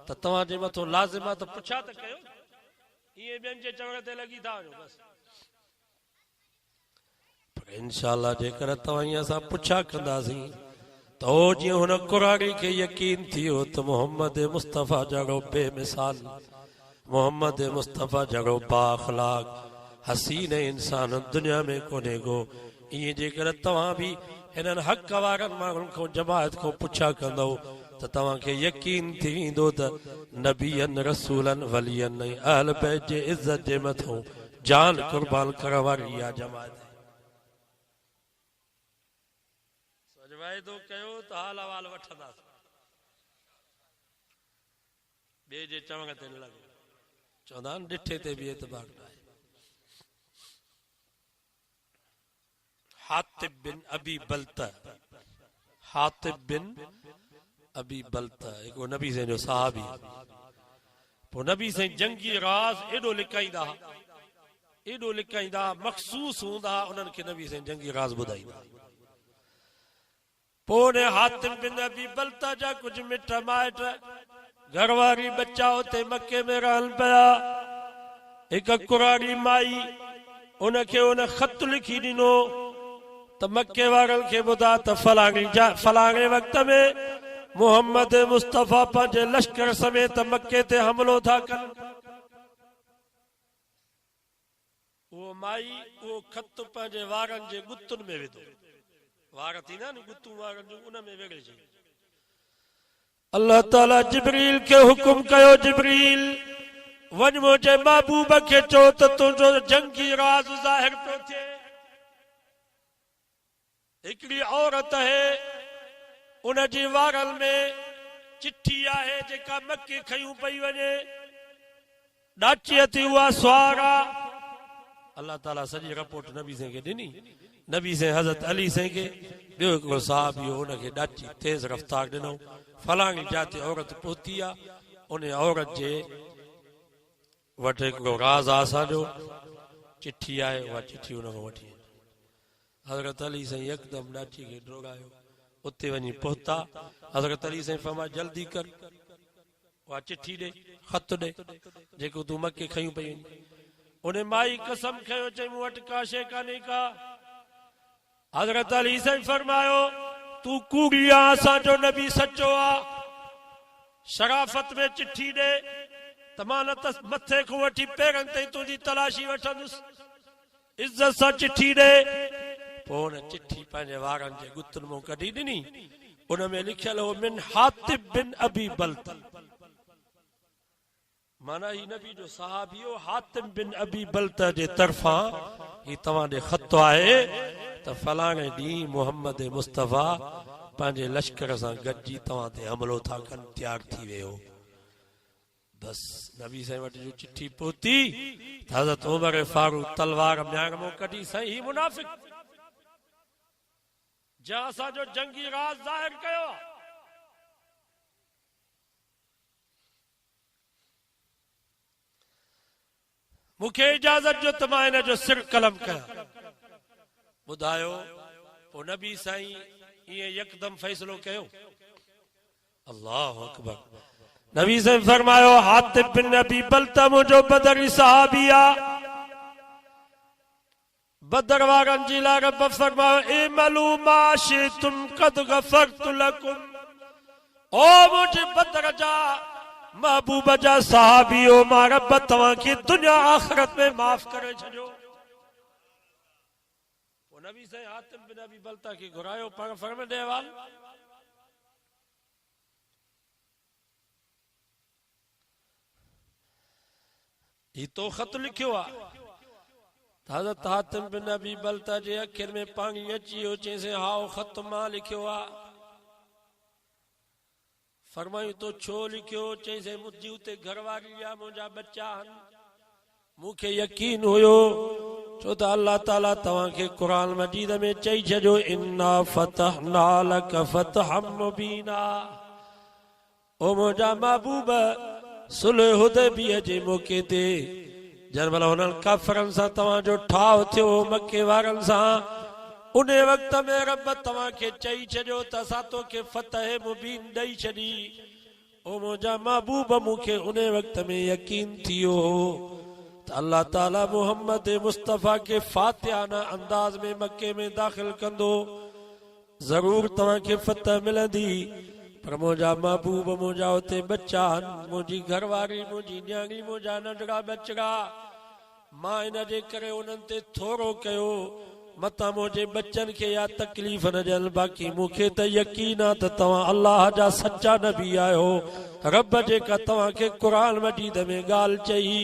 [SPEAKER 1] त तव्हांजे मथां लाज़िम आहे त पुछा त कयो ईअं ॿियनि जे चवण ते लॻी था वञो बसि पर इंशाअल्लाह जेकर तव्हां ईअं असां पुछा कंदासीं त हो जीअं हुन कुरारी खे यकीन थियो त मोहम्मद मुस्तफ़ा जहिड़ो बेमिसाल मोहम्मद मुस्तफ़ा जहिड़ो बाअख़लाक़ हसीन इंसान दुनिया में कोन्हे को ईअं जेकर तव्हां बि हिननि हक़ वारनि माण्हुनि खां जमायत खां पुछा कंदव त तव्हांखे यकीन थी वेंदो त नबीअनि रसूलनि वलियनि अहल बैत जे इज़त जे मथां जान कुर्बान करण वारी इहा जमायत वाइदो कयो त हाल अहवाल वठंदासीं ॿिए जे चवण ते न लॻो चवंदा आहिनि ॾिठे ते बि एतबार न आहे हातिब बिन अबी बलता हातिब बिन अबी बलता हिकु नबी साईं जो सहाबी पोइ नबी साईं जंगी राज़ एॾो लिकाईंदा मखसूस हूंदा उन्हनि खे नबी साईं जंगी राज़ ॿुधाईंदा पोइ हातिम बिन अबी बलता जा कुछ मिट माइट घरवारी बच्चा उते मक्के में रहन पिया हिक कुरारी माई उनखे उन ख़त लिखी ॾिनो त मक्के वारनि खे ॿुधा त फलाणे वक़्त में मोहम्मद मुस्तफ़ा पंहिंजे लश्कर समेत मक्के ते हमलो था कनि उहो माई उहो ख़त पंहिंजे वारनि जे गुतुनि में विधो वार थींदा न गुतू वारनि जो उन में वेड़े छॾी अल्लाह ताला जिब्रील खे हुकुम कयो जिब्रील वञ मुंहिंजे महबूब खे चओ त तुंहिंजो जंगी राज़ ज़ाहिर पियो थिए हिकिड़ी औरत आहे उनजी वारनि में चिठी आहे जेका मके खयूं पई वञे ॾाची थी उहा सुवार आहे अल्लाह ताला सॼी रिपोर्ट नबी साईं खे ॾिनी नबी साईं हज़रत अली साईं खे ॿियो हिकिड़ो साहब इहो हुनखे ॾाची तेज़ रफ़्तार ॾिनो फलाणी जाते औरत पहुती आहे उन औरत जे वटि हिकिड़ो राज़ आहे असांजो चिठी आहे उहा चिठी हुन खां वठी हज़रत अली साईं यकदम डाची के डोड़ायो, उते वञी पहुता। हज़रत अली साईं फरमाया जल्दी कर, वा चिट्ठी ॾे, ख़त ॾे जेको तूं मके खयूं पई वञी। उन माई कसम खयो, चई मूं वटि का शइ कान्हे का। हज़रत अली साईं फरमायो तूं कूड़ी आ, असांजो नबी सचो आ। शराफत में चिट्ठी ॾे त मां न त मथे खां वठी पेरनि ताईं तुंहिंजी तलाशी वठंदुसि, इज़त सां चिट्ठी ॾे। पोइ हुन चिट्ठी पंहिंजे वारनि जे गुतनि मां कढी ॾिनी, उन में लिखियल हो मिन हातिब बिन अबी बलतल, माना ही नबी जो सहाबी हो हातिब बिन अबी बलतल जे तरफ़ां ही तव्हां ॾे ख़त आहे त फलाणे ॾींहुं मोहम्मद मुस्तफ़ा पंहिंजे लश्कर सां गॾिजी तव्हां ते हमलो था कनि, तैयार थी वियो। बस नबी साईं वटि जो चिट्ठी पहुती त हज़रत उमर फारूक तलवार म्यान मां कढी, साईं ही मुनाफ़िक जंहिं असांजो जंगी राज़ ज़ाहिर कयो आहे, मूंखे इजाज़त जो त मां हिन जो सिर कलम कयां। ॿुधायो पोइ नबी साईं ईअं यकदम फ़ैसिलो कयो। अल्लाह अकबर। नबी साईं फरमायो हातिब बिन अबी बलता मुंहिंजो बदरी सहाबी आहे। बदर वारनि जी लाइ रब फरमायो इमलू मा शितुम क़द गफ़रतु लकुम। ओ मुंहिंजे बदर जा महबूब जा सहाबियो, मां रब तव्हांखे दुनिया आख़िरत में माफ़ करे छॾियो। पोइ नबी साईं हातिब बिन अबी बलता खे घुरायो, पाण फरमाए ॾे वाल ही तो ख़त लिखियो आहे। हज़रत हातिब बिन अबी बलता जे अखियुनि में पाणी अची वियो, चईंसि हाओ ख़त मां लिखियो आहे। फरमायूं तो छो लिखियो? चईंसि मुंहिंजी उते घरवारी आहे, मुंहिंजा बच्चा आहिनि। मूंखे यकीन हुयो छो त अल्लाह ताला तव्हांखे क़ुरान मजीद में चई छॾियो इन्ना फतहना लक फतहम मुबीना। ओ मुंहिंजा महबूब सुलह हुदैबिया जे मौके ते जंहिं महिल हुननि काफ़रनि सां तव्हांजो ठाव थियो मके वारनि सां, उन वक़्त में रब तव्हांखे चई छॾियो त असां तोखे फतह मुबीन ॾेई छॾी। ओ मुंहिंजा महबूब मूंखे उन वक़्त में यकीन थियो त अल्लाह ताला मोहम्मद मुस्तफ़ा के फातिहाना अंदाज में मके में दाख़िल कंदो, ज़रूर तव्हांखे फतह मिलंदी। पर मुंहिंजा महबूब मुंहिंजा उते बच्चा आहिनि, मुंहिंजी घरवारी, मुंहिंजी न्याणी, मुंहिंजा नंढड़ा बचड़ा, मां इन जे करे उन्हनि ते थोरो कयो मतां मुंहिंजे बच्चनि खे या तकलीफ़ न ॾियनि। बाक़ी मूंखे त यकीन आहे त तव्हां अल्लाह जा सच्चा नबी आहियो। रब जेका तव्हांखे क़ुरान मजीद में ॻाल्हि चई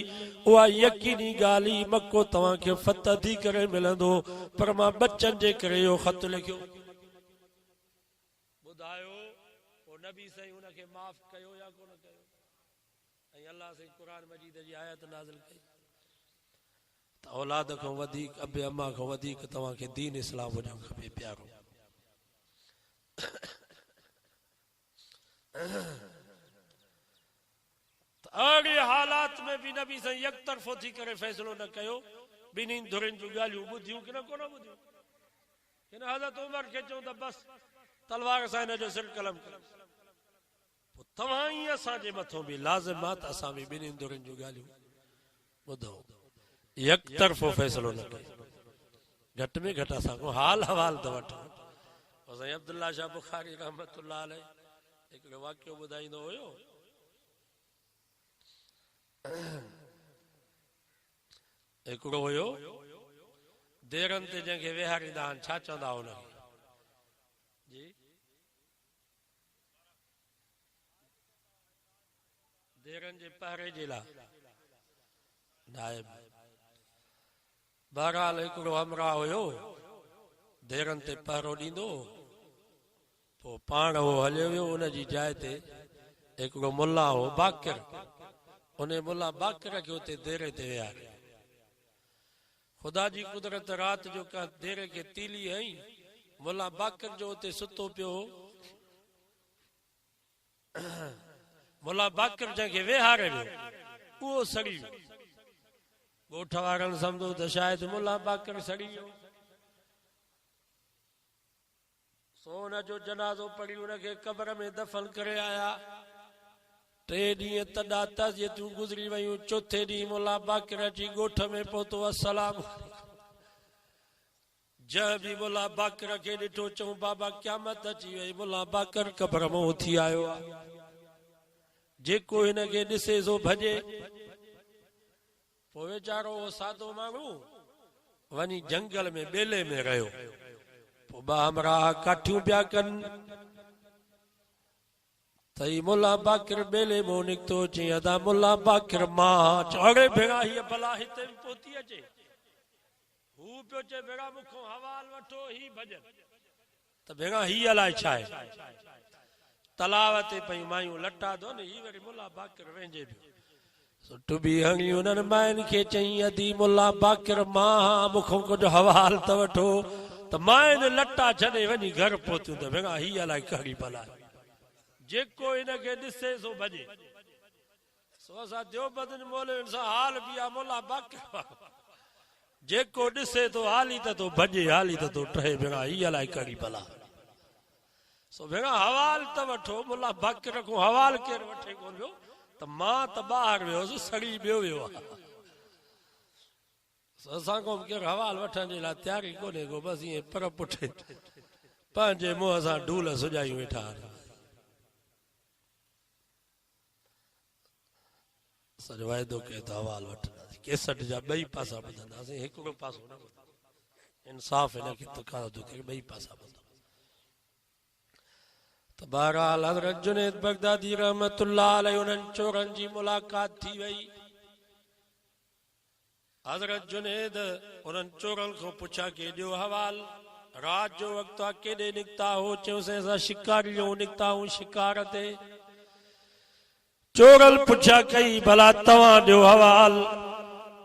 [SPEAKER 1] उहा यकीनी ॻाल्हि ई, मको तव्हांखे फतह थी करे मिलंदो, पर मां बच्चनि जे करे इहो ख़त लिखियो। ॿुधायो पोइ नबी साईं हुनखे माफ़ कयो या कोन कयो? ऐं अल्लाह साईं क़ुरान मजीद जी आयत नाज़िल कई त औलाद खां वधीक, अबे अम्मा खां वधीक तव्हांखे दीन इस्लाम हुजणु खपे प्यारो। अहिड़े हालात में बि नबी साईं यकतरफ़ो थी करे फ़ैसिलो न कयो। ॿिन्हिनि धुरियुनि जूं ॻाल्हियूं ॿुधियूं कि न कोन ॿुधियूं? कि न हज़रत उमर खे चऊं त बस तलवार सां हिन जो सिर कलम कयो। पोइ तव्हां ई असांजे मथां बि लाज़िम आहे त असां बि ॿिन्हिनि धुरियुनि जूं ॻाल्हियूं ॿुधूं, यकतरफ़ो फ़ैसिलो न कयो। घटि में घटि असां को हाल हवाल त वठो। साईं अब्दुल्ला शाह बुखारी रहमतुल्लाह अलैह हिकिड़ो वाक़ियो ॿुधाईंदो हुयो। हिकिड़ो हुयो देरनि ते जंहिंखे विहारींदा आहिनि, छा चवंदा हुनखे? जी देरनि जे पहरे जे लाइ नाइब। बहरहाल हिकिड़ो हमरा हुयो देरनि ते पहरो ॾींदो, पोइ पाण उहो हलियो वियो उनजी जाइ ते। हिकिड़ो मुल्ला हो बाकिर, उन मुल्ला बाकिर खे उते देरे ते विहारियो। ख़ुदा जी कुदरत, राति जो का देरे खे तीली हई, मुल्ला बाकिर जो उते सुतो पियो। मुल्ला बाकिर जंहिंखे वेहारे वियो उहो सड़ी वियो। ॻोठ वारनि सम्झो त शायदि मुल्ला बाकिर सड़ी वियो। सोन जो जनाज़ो पढ़ी उनखे क़ब्र में दफ़न करे आया। 3 ॾींहं तॾा तज़ियतूं गुज़री वयूं। चौथे ॾींहुं मुला बाक़िर अची ॻोठ में पहुतो। अस्सलाम जंहिं बि मुला बाक़िर खे ॾिठो चऊं बाबा क़यामत अची वई। मुला बाक़िर क़ब्र मां उथी आयो आहे। जेको हिनखे ॾिसे सो भॼे। पोइ वीचारो सादो माण्हू वञी जंगल में ॿेले में रहियो। पोइ ॿ हमराह काठियूं पिया कनि त ही मुला बाक़िर ॿेले मां निकितो। चई अदा मुला बाक़िर मां चौड़े भेड़ा हीअ भला हिते बि पहुती अचे। हू पियो चए भेड़ा मूंखां हवाल वठो ही भॼन त भेड़ा ही अलाए छा आहे। तलाव ते पई मायूं लटा दो न ही वरी मुला बाक़िर वेंजे पियो। टुबी हणी उन्हनि मायुनि खे चई अदी मुला बाक़िर मां मूंखां कुझु हवाल त वठो। त मायुनि लटा छॾे वञी घर पहुतियूं त भेड़ा ही अलाए कहिड़ी भला। जेको हिनखे ॾिसे सो भॼे। सो असां देवबंद मौलवियुनि सां हाल बि आहे मुला बाक़िर जेको ॾिसे तो हाली त तो भॼे हाली त तो टहे। भेड़ा ही अलाए कहिड़ी भला। सो भेड़ा हवाल त वठो। मुला बाक़िर को हवाल केरु वठे कोन पियो त मां त ॿाहिरि वियोसि सड़ी ॿियो वियो आहे। असां को केरु हवाल वठण जे लाइ तयारी कोन्हे को बसि ईअं पर पुठे पंहिंजे मुंहं सां ढूल सुॼाई वेठा आहिनि। सॼो वाइदो कयो त हवाल वठंदासीं। केसट जा ॿई पासा ॿुधंदासीं हिकिड़ो पासो न इंसाफ़ हिनखे तकाज़ो करे ॿई पासा ॿुधो। त बहरहाल हज़रत जुनैद बगदादी रहमतुल्लाह अलैहि उन्हनि चोरनि जी मुलाक़ात थी वई। हज़रत जुनैद उन्हनि चोरनि खां पुछा के ॾियो हवाल। रात जो वक़्तु आहे केॾे निकिता हो। चयोसीं असां शिकारियूं निकिता हूं शिकार ते। चोरल पुछा कई भला तव्हां ॾियो हवाल।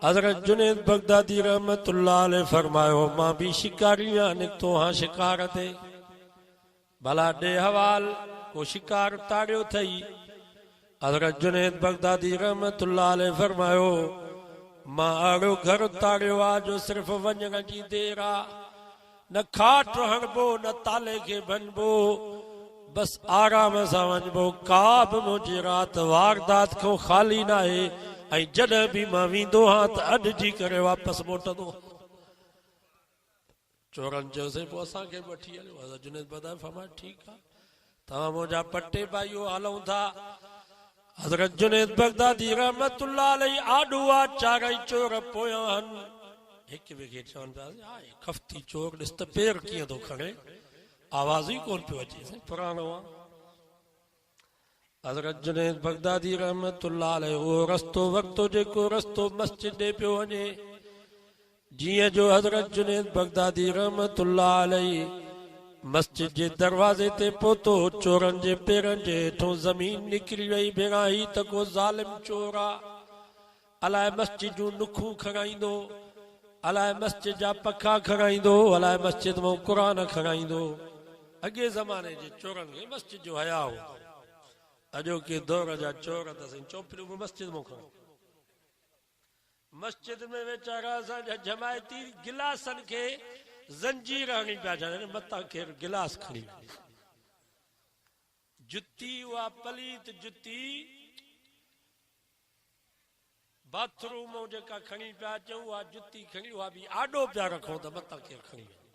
[SPEAKER 1] हज़रत जुनैद बगदादी रहमतुल्लाह अलैहि फरमायो मां भी शिकारी निकितो हाँ शिकार ते। भला ॾे हवाल को शिकार ताड़ियो थई। हज़रत जुनैद बगदादी रहमतुल्लाह अलैहि फरमायो मां अहिड़ो घर ताड़ियो आहे जो सिर्फ़ वञण जी देर आहे। न खाट हणबो न ताले खे भञबो बस आराम सां वञबो। का बि मुंहिंजी राति वारदात खां ख़ाली न आहे। ऐं जॾहिं बि मां वेंदो आहियां त अॾिजी करे वापसि मोटंदो। चोरनि चयोसीं पोइ असांखे बि वठी हलियो। हज़रत जुनैद बगदादी फरमायो ठीकु आहे तव्हां मुंहिंजा पटे पाइयो हलूं था। हज़रत जुनैद बगदादी रहमतुल्लाह अलैहि आॾो आहे चारई चोर पोयां आहिनि। हिक ॿिए खे चवनि पिया खफ़्ती चोर ॾिस त पेर कीअं थो खणे आवाज़ ई कोन पियो अचे पुराणो आहे। हज़रत जुनैद बगदादी रहमतुल्लाह अलैहि उहो रस्तो वरितो जेको रस्तो मस्जिद ॾे पियो वञे। जीअं जो हज़रत जुनैद बगदादी रहमतुल्लाह अलैहि मस्जिद जे दरवाज़े ते पहुतो चोरनि जे पेरनि जे हेठों ज़मीन निकिरी वई। भेड़ा ही त को ज़ालिम चोर आहे। अलाए मस्जिद जूं नुखूं खणाईंदो अलाए मस्जिद जा पखा खणाईंदो अलाए मस्जिद मां क़ुरान खणाईंदो। अॻे ज़माने जे चोरनि खे मस्जिद जो हया हो। अॼोके दौर जा चोर त साईं चौपड़ियूं बि मस्जिद मां खणो। मस्जिद में वीचारा असांजा जमायती गिलासनि खे ज़ंजीर हणी पिया छॾनि मथां केरु गिलास खणी। जुती उहा पलीत जुती बाथरूम जेका खणी पिया अचूं उहा जुती खणी उहा बि आॾो पिया रखूं त मथां केरु खणी वञे।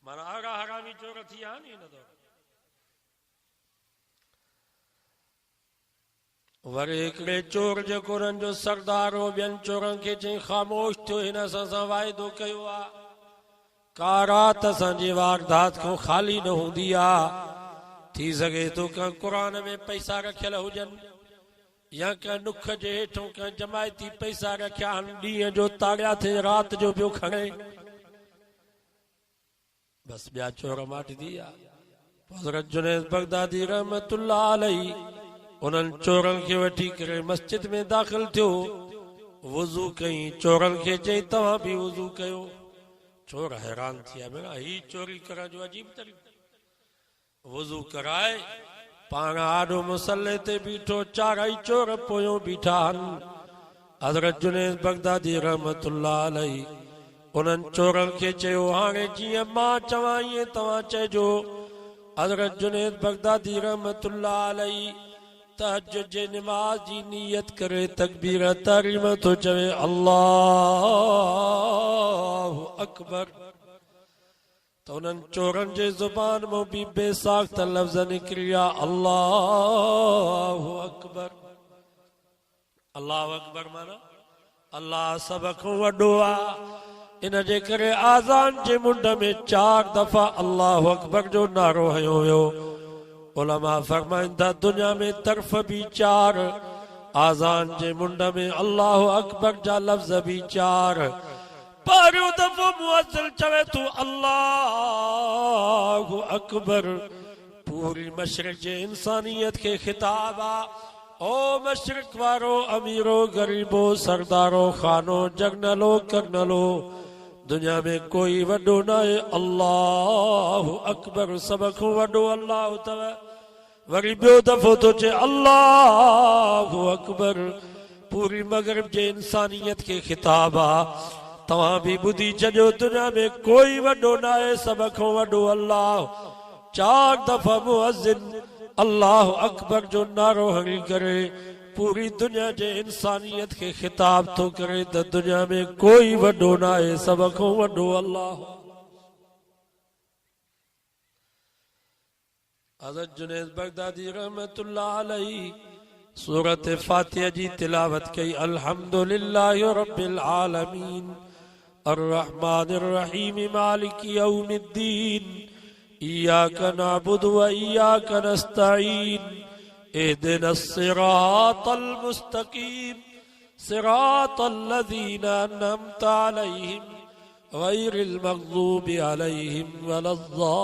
[SPEAKER 1] माना अहिड़ा हरामी चोर थी विया नी हिन दौर। वरी हिकिड़े चोर जेको हुननि जो सरदार हो ॿियनि चोरनि खे चई ख़ामोश थियो हिन सां असां वाइदो कयो आहे का राति असांजी वारदात खां ख़ाली न हूंदी आहे। थी सघे थो कंहिं क़ुरान में पैसा रखियल हुजनि या कंहिं नुख जे हेठों कंहिं जमायती पैसा रखिया आहिनि ॾींहं जो ताड़िया थिए राति जो पियो खणे। बसि ॿिया चोर माटिजी विया। हज़रत जुनैद बगदादी रहमतुल्लाह अलैहि उन्हनि चोरनि खे वठी करे मस्जिद में दाख़िल थियो। वुज़ू कई चोरनि खे चई तव्हां बि वुज़ू कयो। चोर हैरान थिया भेण ही चोरी करण जो अजीब तरीक़ो। वुज़ू कराए पाण आॾो मुसल्ले ते बीठो चारई चोर पोयों बीठा आहिनि। हज़रत जुनैद बगदादी रहमतुल्लाह अलैहि उन्हनि चोरनि खे चयो हाणे जीअं मां चवां ईअं तव्हां चइजो। हज़रत जुनैद बगदादी रहमतुल्लाह अलैहि तहज्जुद जे नमाज जी नियत करे तकबीर तहरीम तो चवे अल्लाहु अकबर। तो उन्हनि चोरनि जे ज़ुबान मां बि बेसाख्त लफ़्ज़ निकिरिया अल्लाहु अकबर। अल्लाहु अकबर माना अल्लाह सभ खां वॾो आहे। इन जे करे आज़ान जे मुंड में 4 दफ़ा अल्लाहु अकबर जो नारो हयो वियो। उलमा फरमाइनि था दुनिया में तर्फ़ भी 4, आज़ान जे मुंड में अल्लाहु अकबर जा लफ़्ज़ भी 4। पहिरियों दफ़ो मुअज्जिन चवे तू अल्लाहु अकबर, पूरी मशरिक़ जे इंसानियत खे ख़िताब आहे। ओ मशरिक़ वारो अमीरो गरीबो सरदारो खानो जगनलो करनलो, दुनिया में कोई वॾो न आहे। अल्लाहु अकबर सभ खां वॾो अल्लाह अथव। वरी ॿियो दफ़ो थो चए अल्लाहु अकबर, पूरी मग़रिब जे इंसानियत खे ख़िताब आहे। तव्हां बि ॿुधी छॾियो दुनिया में कोई वॾो न आहे, सभ खां वॾो अल्लाह। 4 दफ़ा मुअज्जिन अल्लाहु अकबर जो नारो हणी करे पूरी दुनिया जे इंसानियत खे ख़िताब थो करे त दुनिया में कोई वॾो न आहे, सभ खां वॾो अल्लाह। हज़रत जुनैद बगदादी रहमतुल्लाह अलैहि सूरत फातिहा जी तिलावत कई। अल्हम्दुलिल्लाहि रब्बिल आलमीन अर्रहमानिर रहीम मालिकि यौमिद्दीन इय्याका नअबुदु व इय्याका नस्तईन इहदिनस सिरातल मुस्तकीम सिरातल लज़ीना अनअमता अलैहिम गैरिल मग़ज़ूबि अलैहिम वलज़्ज़ाल्लीन।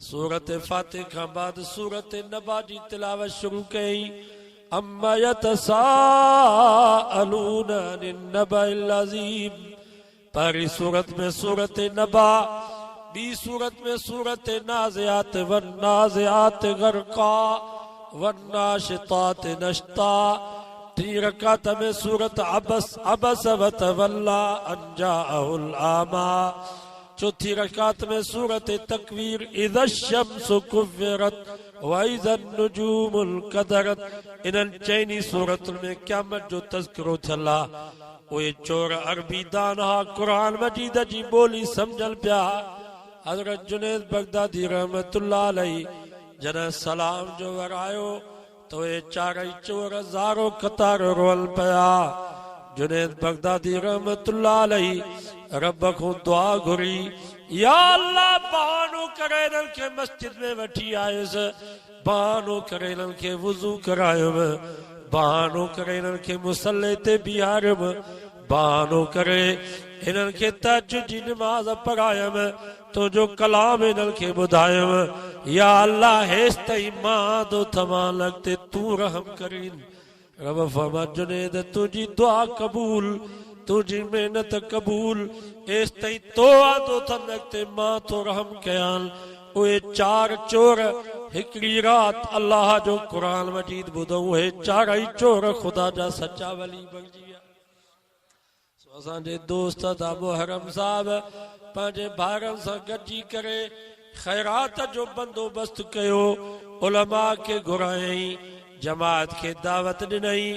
[SPEAKER 1] सूरत फातिहा खां बाद सूरत नबा जी तिलावत शुरू कई। अम्मा यतसाअलून अनिन नबइल अज़ीम, पहली सूरत में सूरत नबा, बी सूरत में सूरत नाज़ियात वन नाज़ियात गरक़ा वन नाशितात नश्ता, 3 रकात में सूरत अबस अबस व तवल्ला अन जाअहुल आमा, चौथी रकात में सूरत तकवीर इज़ा शम्सु कुव्विरत व इज़ा नुजूमुल क़दरत। इन्हनि 4 सूरतुनि में क़यामत जो तज़किरो थियल आहे। उहे चोर अरबी दाना क़ुरान मजीद जी ॿोली सम्झल पिया। हज़रत जुनैद बगदादी रहमतुल्लाह अलैहि जॾहिं सलाम जो वरायो तो उहे 4 चोर ज़ारो क़तार रोअल पिया। जुनैद बगदादी रहमतुल्लाह अलैहि रब खां दुआ घुरी, या अल्लाह बहानो करे इन्हनि खे मस्जिद में वठी आयुसि, बहानो करे इन्हनि खे वुज़ू करायुमि, बहानो करे इन्हनि खे मुसल्ले ते बीहारियुमि, बहानो करे इन्हनि खे तहज्जुद जी नमाज़ पढ़ायुमि, तुंहिंजो कलाम इन्हनि खे ॿुधायुमि। या अल्लाह हेसि ताईं मां आदो थमां लॻते तूं रहम करीन। रब फरमा जुनैद तुंहिंजी दुआ क़बूल, तुंहिंजी महिनत क़बूल, हेसि ताईं तो आदो थम लॻते मां तो रहम कयां। उहे 4 चोर हिकिड़ी रात अल्लाह जो क़ुरान मजीद ॿुधो, उहे 4 चोर ख़ुदा जा सच्चा वली बणिजी विया। असांजे दोस्त था मुहर्रम साहब पंहिंजे भाइरनि सां गॾिजी करे ख़ैरात जो बंदोबस्त कयो। उलमा खे घुरायई, जमात खे दावत ॾिनई,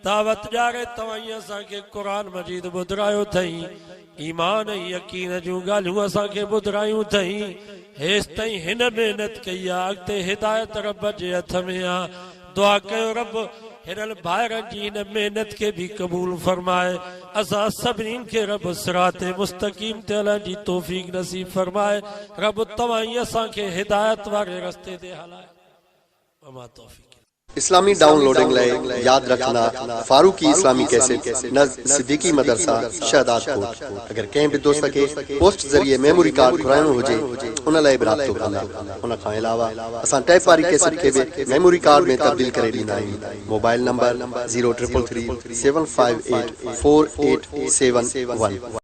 [SPEAKER 1] दावत ॾियारे तव्हां असांखे क़ुरान मजीद ॿुधायो अथई, ईमान ऐं यकीन जूं ॻाल्हियूं असांखे ॿुधायूं अथई। हेसि ताईं हिन महिनत कई आहे, अॻिते हिदायत रब जे हथ में आहे। दुआ कयो रब हिननि भाइरनि जी हिन महिनत खे बि क़बूल फरमाए, असां सभिनीनि खे रब सिरात मुस्तक़ीम ते हलण जी तौफ़ीक़ नसीब फरमाए। रब तव्हां ई असांखे हिदायत वारे रस्ते ते हलाए। वमा तौफ़ीक़
[SPEAKER 2] इस्लामी डाउनलोडिंग लाइ याद रखना फारूकी इस्लामी कैसेट नज़ सिद्दीकी मदरसा शहदादपुर। अगर कंहिं बि दोस्त खे पोस्ट ज़रिए मेमोरी कार्ड घुराइणो हुजे उन लाइ बि राब्तो कंदा। उन खां अलावा असां टैप वारी कैसेट खे बि मेमोरी कार्ड में तब्दील करे ॾींदा आहियूं। Mobile number 0333 758 4871।